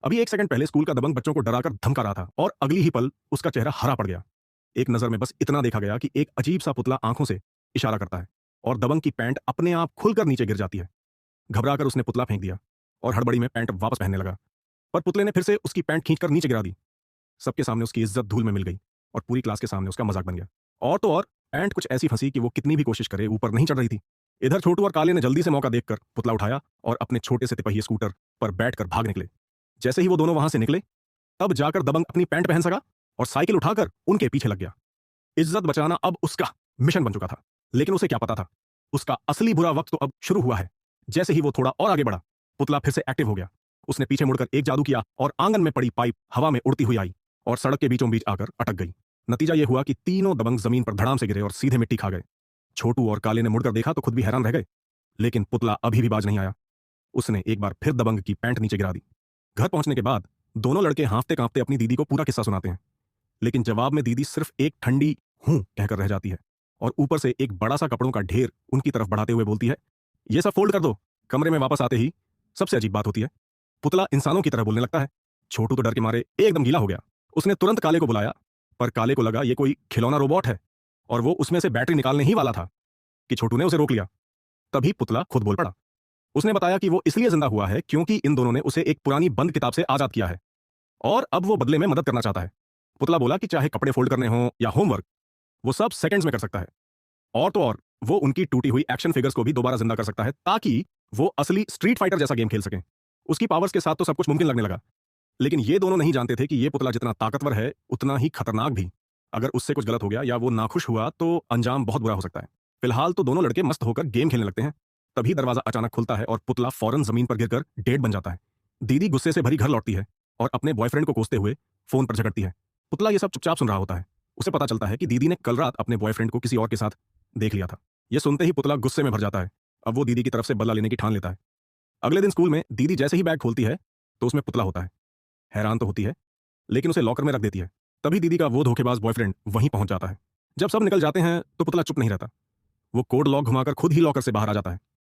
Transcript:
अभी 1 सेकंड पहले स्कूल का दबंग बच्चों को डराकर धमका रहा था और अगली ही पल उसका चेहरा हरा पड़ गया। एक नजर में बस इतना देखा गया कि एक अजीब सा पुतला आंखों से इशारा करता है और दबंग की पैंट अपने आप खुलकर नीचे गिर जाती है। घबराकर उसने पुतला फेंक दिया और हड़बड़ी में पैंट वापस पहनने लगा, पर पुतले ने फिर से उसकी पैंट खींचकर नीचे गिरा दी। सबके सामने उसकी इज्जत धूल में मिल गई और पूरी क्लास के सामने उसका मजाक बन गया। और तो और पैंट कुछ ऐसी फंसी कि वो कितनी भी कोशिश करे ऊपर नहीं चढ़ रही थी। इधर छोटू और काले ने जल्दी से मौका देखकर पुतला उठाया और अपने छोटे से तिपहिए स्कूटर पर बैठकर भाग निकले। जैसे ही वो दोनों वहां से निकले, तब जाकर दबंग अपनी पैंट पहन सका और साइकिल उठाकर उनके पीछे लग गया। इज्जत बचाना अब उसका मिशन बन चुका था, लेकिन उसे क्या पता था, उसका असली बुरा वक्त तो अब शुरू हुआ है। जैसे ही वो थोड़ा और आगे बढ़ा, पुतला फिर से एक्टिव हो गया। उसने पीछे मुड़कर एक जादू किया और आंगन में पड़ी पाइप हवा में उड़ती हुई आई और सड़क के बीचों बीच आकर अटक गई। नतीजा यह हुआ कि तीनों दबंग जमीन पर धड़ाम से गिरे और सीधे मिट्टी खा गए। छोटू और काले ने मुड़कर देखा तो खुद भी हैरान रह गए, लेकिन पुतला अभी भी बाज नहीं आया। उसने एक बार फिर दबंग की पैंट नीचे गिरा दी। घर पहुंचने के बाद दोनों लड़के हाँफते कांपते अपनी दीदी को पूरा किस्सा सुनाते हैं, लेकिन जवाब में दीदी सिर्फ एक ठंडी हूं कहकर रह जाती है और ऊपर से एक बड़ा सा कपड़ों का ढेर उनकी तरफ बढ़ाते हुए बोलती है, ये सब फोल्ड कर दो। कमरे में वापस आते ही सबसे अजीब बात होती है, पुतला इंसानों की तरह बोलने लगता है। छोटू तो डर के मारे एकदम गीला हो गया। उसने तुरंत काले को बुलाया, पर काले को लगा ये कोई खिलौना रोबोट है और वो उसमें से बैटरी निकालने ही वाला था कि छोटू ने उसे रोक लिया। तभी पुतला खुद बोल पड़ा। उसने बताया कि वो इसलिए जिंदा हुआ है क्योंकि इन दोनों ने उसे एक पुरानी बंद किताब से आजाद किया है और अब वो बदले में मदद करना चाहता है। पुतला बोला कि चाहे कपड़े फोल्ड करने हों या होमवर्क, वो सब सेकंड्स में कर सकता है। और तो और वो उनकी टूटी हुई एक्शन फिगर्स को भी दोबारा जिंदा कर सकता है ताकि वो असली स्ट्रीट फाइटर जैसा गेम खेल सकें। उसकी पावर्स के साथ तो सब कुछ मुमकिन लगने लगा, लेकिन ये दोनों नहीं जानते थे कि ये पुतला जितना ताकतवर है उतना ही खतरनाक भी। अगर उससे कुछ गलत हो गया या वो नाखुश हुआ तो अंजाम बहुत बुरा हो सकता है। फिलहाल तो दोनों लड़के मस्त होकर गेम खेलने लगते हैं। तभी दरवाजा अचानक खुलता है और पुतला फौरन जमीन पर गिरकर डेड बन जाता है। दीदी गुस्से से भरी घर लौटती है और अपने बॉयफ्रेंड को कोसते हुए फोन पर झगड़ती है। पुतला ये सब चुपचाप सुन रहा होता है। उसे पता चलता है कि दीदी ने कल रात अपने बॉयफ्रेंड को किसी और के साथ देख लिया था। यह सुनते ही पुतला गुस्से में भर जाता है। अब वो दीदी की तरफ से बदला लेने की ठान लेता है। अगले दिन स्कूल में दीदी जैसे ही बैग खोलती है तो उसमें पुतला होता है। हैरान तो होती है, लेकिन उसे लॉकर में रख देती है। तभी दीदी का वो धोखेबाज बॉयफ्रेंड वहीं पहुंच जाता है। जब सब निकल जाते हैं तो पुतला चुप नहीं रहता। वो कोड लॉक घुमाकर खुद ही लॉकर से बाहर आ जाता है